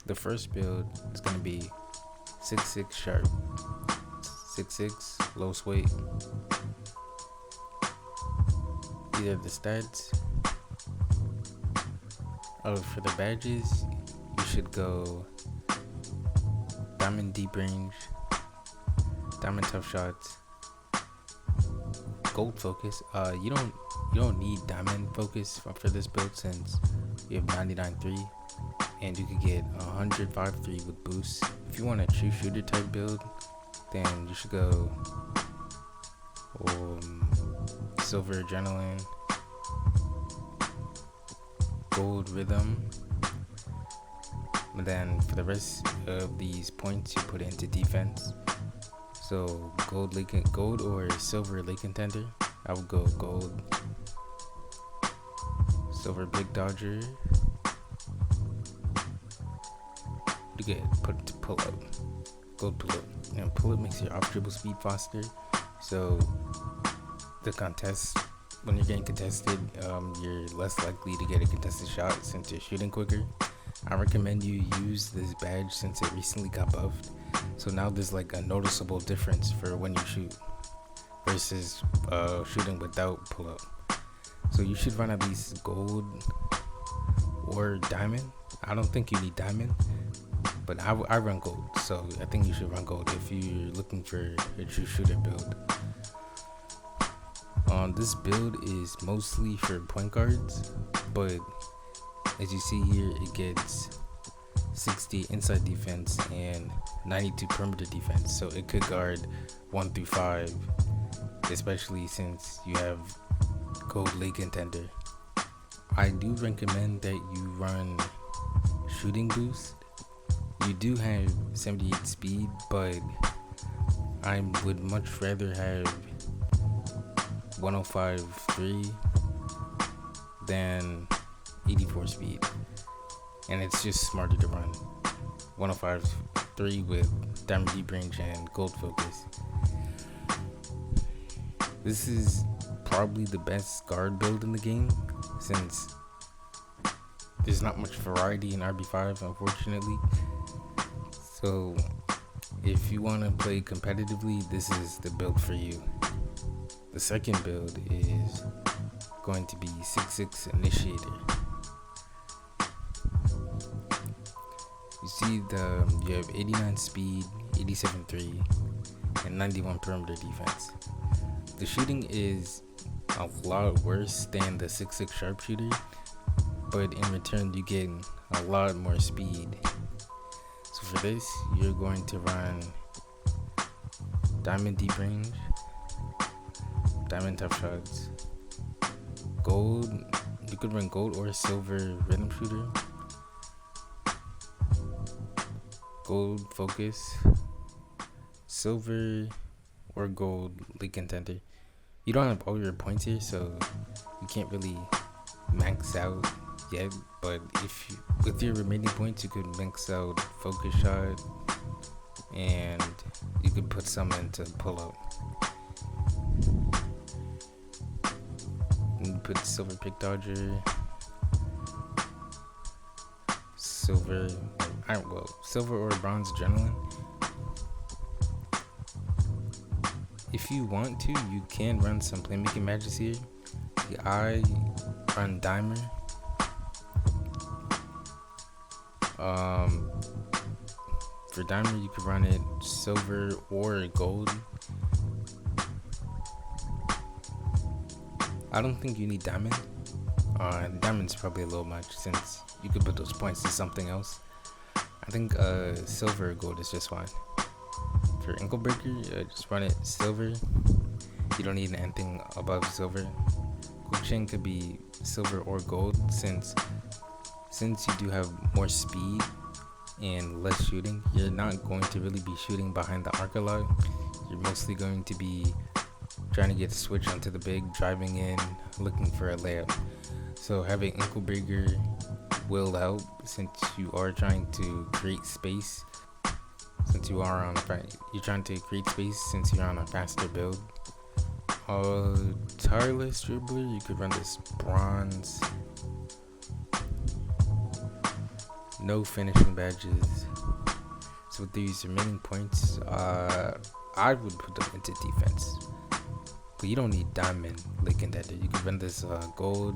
The first build is going to be 6'6 sharp, 6'6 low weight. These are the stats. For the badges, you should go diamond deep range, diamond tough shots, gold focus. You don't need diamond focus for this build since you have 99.3, and you could get 105.3 with boost. If you want a true shooter type build, then you should go silver adrenaline, gold rhythm, and then for the rest of these points you put into defense. So gold or silver lake contender. I would go gold, silver big dodger. You get put to pull up, gold pull up, and pull up makes your off dribble speed faster. So the contest, when you're getting contested, you're less likely to get a contested shot since you're shooting quicker. I recommend you use this badge since it recently got buffed. So now there's like a noticeable difference for when you shoot versus shooting without pull up. So you should run at least gold or diamond. I don't think you need diamond, but I run gold. So I think you should run gold if you're looking for a true shooter build. This build is mostly for point guards, but as you see here, it gets 60 inside defense and 92 perimeter defense, so it could guard 1 through 5, especially since you have gold lake contender. I do recommend that you run shooting boost. You do have 78 speed, but I would much rather have 105.3 than 84 speed, and it's just smarter to run 105.3 with diamond deep range and gold focus. This is probably the best guard build in the game since there's not much variety in RB5, unfortunately. So if you want to play competitively, this is the build for you. The second build is going to be 6'6 initiator. You see you have 89 speed, 87.3, and 91 perimeter defense. The shooting is a lot worse than the 6'6 sharpshooter, but in return you get a lot more speed. So for this, you're going to run diamond deep range, diamond tough shots, gold. You could run gold or silver rhythm shooter, gold focus, silver or gold league contender. You don't have all your points here, so you can't really max out yet, but with your remaining points you could max out focus shot, and you could put some into pull up. And put silver pick dodger, silver or bronze adrenaline. If you want to, you can run some playmaking matches here. I run dimer. For dimer, you could run it silver or gold. I don't think you need diamond. Diamond's probably a little much since you could put those points to something else. I think silver or gold is just fine. For ankle breaker, just run it silver. You don't need anything above silver. Quick chain could be silver or gold since you do have more speed and less shooting. You're not going to really be shooting behind the arc a lot. You're mostly going to be trying to get a switch onto the big, driving in, looking for a layup. So having ankle breaker will help since you are trying to create space. You're trying to create space since you're on a faster build. Tireless dribbler, you could run this bronze no finishing badges. So with these remaining points, I would put them into defense. But you don't need diamond legendrb. You can run this gold,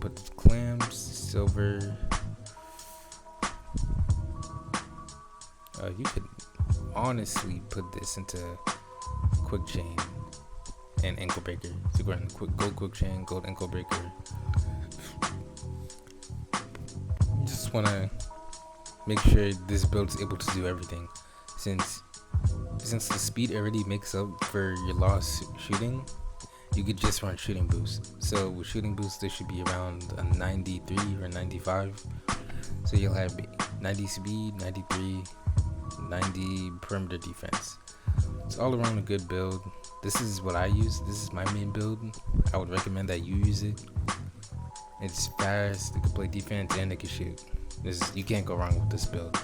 put the clams, silver. You could honestly put this into quick chain and ankle breaker. So you go run quick chain, gold ankle breaker. You just wanna make sure this build is able to do everything, since the speed already makes up for your lost shooting. You could just run shooting boost. So with shooting boost, this should be around a 93 or 95. So you'll have 90 speed, 93, 90 perimeter defense. It's all around a good build. This is what I use. This is my main build. I would recommend that you use it. It's fast. It can play defense and it can shoot. You can't go wrong with this build.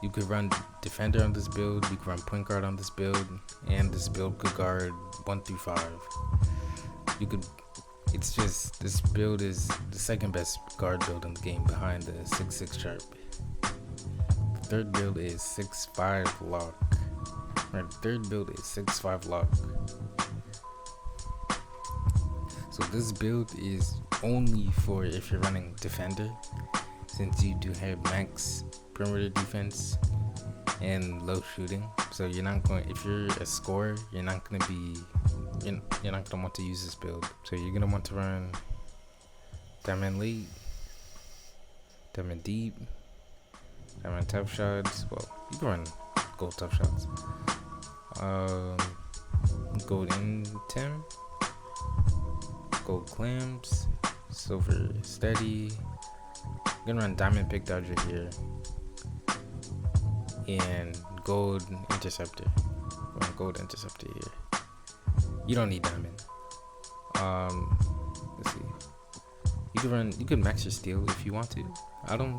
You could run defender on this build. You can run point guard on this build, and this build could guard 1 through 5. This build is the second best guard build in the game behind the 6'6" sharp. The third build is 6'5" lock. The third build is 6'5" lock. So this build is only for if you're running defender, since you do have max perimeter defense and low shooting. So you're not going, if you're a scorer, you're not going to want to use this build. So you're going to want to run diamond late, diamond deep, diamond tough shots. Well, you can run gold tough shots. Gold in 10, gold clams, silver steady. I'm gonna run diamond pick dodger here and gold interceptor. Run gold interceptor here. You don't need diamond. Let's see. You can max your steal if you want to. I don't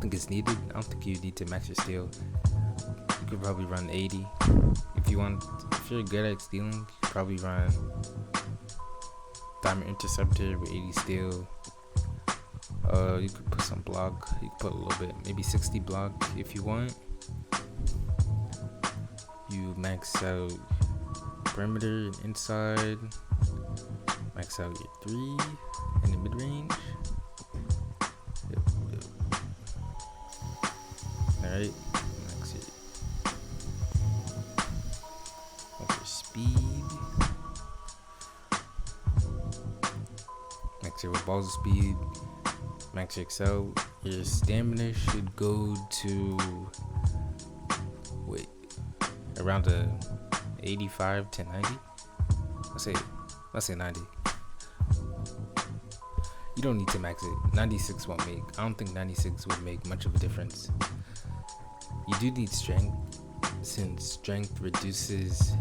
think it's needed. I don't think you need to max your steal. You could probably run 80 if you want. If you're good at stealing, you could probably run diamond interceptor with 80 steal. You could put some block. You could put a little bit, maybe 60 block if you want. You max out perimeter and inside. Max out your 3 in the mid range. Yep. Alright. Max your speed. Max your ball speed. Max your excel. Your stamina should go to around the 85 to 90. Let's say 90. You don't need to max it. 96 won't make. I don't think 96 would make much of a difference. You do need strength, since strength reduces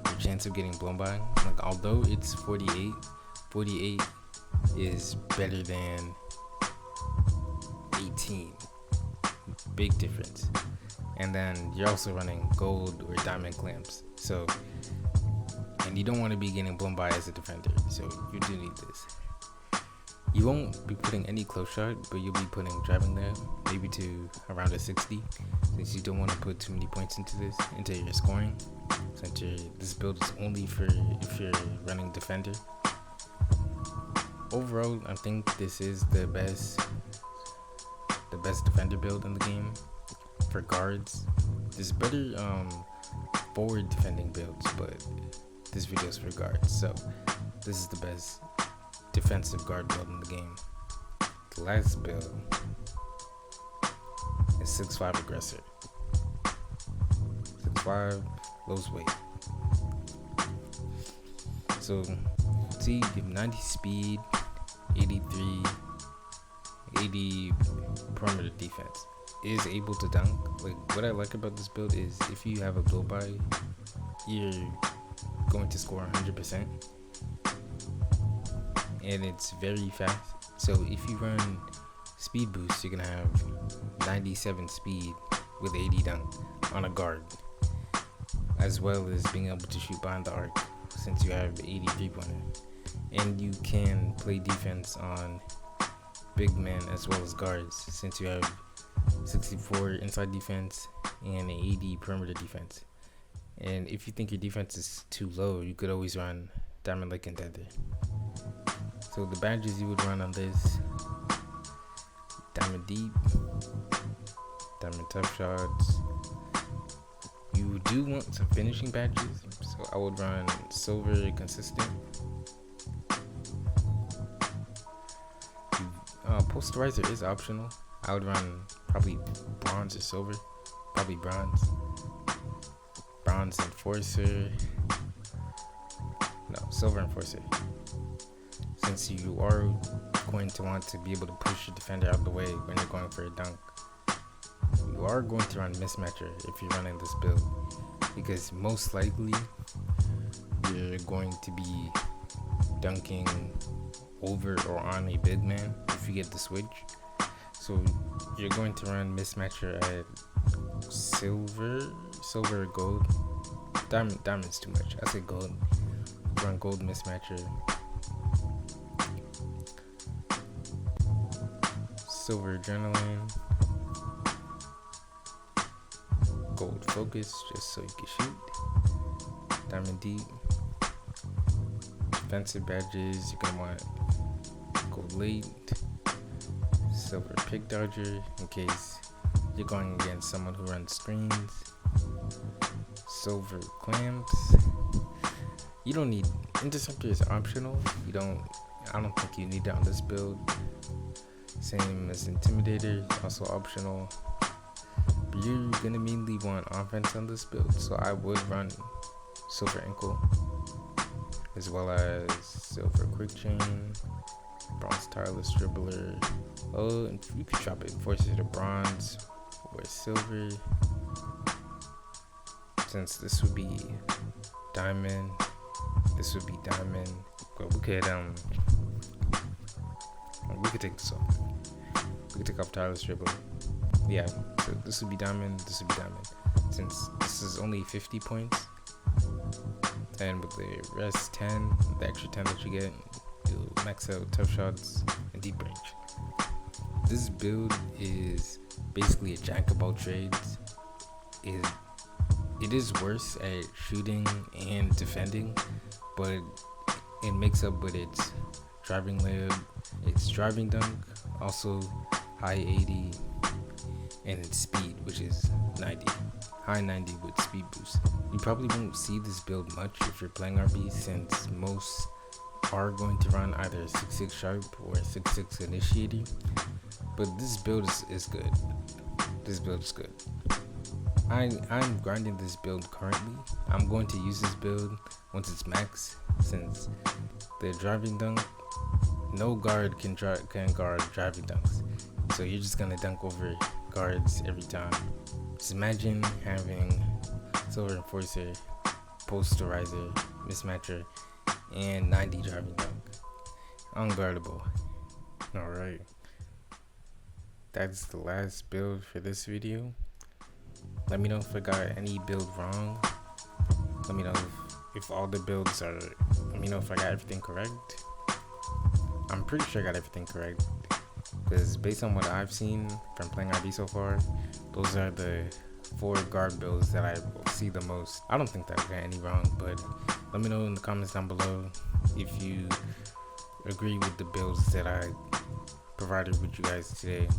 your chance of getting blown by. Like, although it's 48 is better than 18. Big difference. And then you're also running gold or diamond clamps. So, and you don't want to be getting blown by as a defender. So you do need this. You won't be putting any close shot, but you'll be putting driving there, maybe to around a 60, since you don't want to put too many points into your scoring. Since this build is only for if you're running defender. Overall, I think this is the best defender build in the game. For guards, there's better forward defending builds, but this video is for guards, so this is the best defensive guard build in the game. The last build is 6'5" aggressor. 6'5", lowest weight. So see, you have 90 speed, 83, 80 perimeter defense. Is able to dunk. Like, what I like about this build is if you have a blow by, you're going to score 100%, and it's very fast. So if you run speed boost, you're gonna have 97 speed with 80 dunk on a guard, as well as being able to shoot behind the arc, since you have 80 3-pointer, and you can play defense on big men as well as guards, since you have 64 inside defense and an 80 perimeter defense. And if you think your defense is too low, you could always run diamond like and tether. So the badges you would run on this: diamond deep, diamond tough shots. You do want some finishing badges, so I would run silver consistent. Posterizer is optional. I would run probably bronze or silver, probably bronze. Bronze enforcer. No, silver enforcer. Since you are going to want to be able to push your defender out of the way when you're going for a dunk, you are going to run mismatcher if you're running this build, because most likely you're going to be dunking over or on a big man if you get the switch. So you're going to run mismatcher at silver, gold. Diamond's too much. I say gold. Run gold mismatcher. Silver adrenaline. Gold focus, just so you can shoot. Diamond deep. Defensive badges, you're gonna want gold late. Silver pick dodger, in case you're going against someone who runs screens. Silver clamps. You don't need interceptor, is optional. I don't think you need that on this build. Same as intimidator, also optional. But you're gonna mainly want offense on this build, so I would run silver ankle, as well as silver quick chain, bronze tireless dribbler. Oh, and you could drop it enforcer to bronze or silver. Since this would be diamond, this would be diamond. But we could take this off. We could take off tireless dribbler. Yeah, so this would be diamond, this would be diamond. Since this is only 50 points, and with the rest 10, the extra 10 that you get, you'll max out tough shots and deep range. This build is basically a jack of all trades. It is worse at shooting and defending, but it makes up with its driving layup, its driving dunk, also high 80, and its speed, which is 90. High 90 with speed boost. You probably won't see this build much if you're playing RB, since most are going to run either 6-6 sharp or 6-6 initiating. But this build is good. This build is good. I'm grinding this build currently. I'm going to use this build once it's max, since the driving dunk, no guard can guard driving dunks. So you're just gonna dunk over guards every time. Just imagine having silver enforcer, posterizer, mismatcher, and 90 driving dunk. Unguardable. Alright. That's the last build for this video. Let me know if I got any build wrong. Let me know if all the builds are, let me know if I got everything correct. I'm pretty sure I got everything correct, because based on what I've seen from playing RB so far, those are the 4 guard builds that I will see the most. I don't think that I got any wrong, but let me know in the comments down below if you agree with the builds that I provided with you guys today.